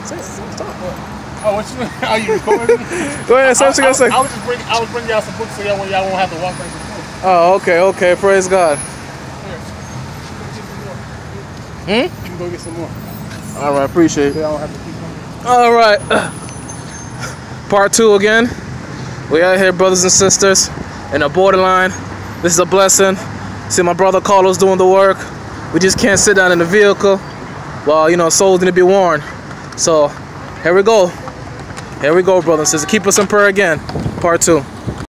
Stop. Oh, what you? Are you recording? Go ahead. Say what you gonna say. I was bringing y'all some books so y'all won't have to walk back and forth. Oh, okay. Praise God. You can go get some more. All right, appreciate it. I don't have to keep coming. All right. Part 2 again. We out here, brothers and sisters, in a borderline. This is a blessing. See my brother Carlos doing the work. We just can't sit down in the vehicle while, you know, souls need to be warned. So, here we go. Here we go, brothers and sisters. Keep us in prayer again. Part 2.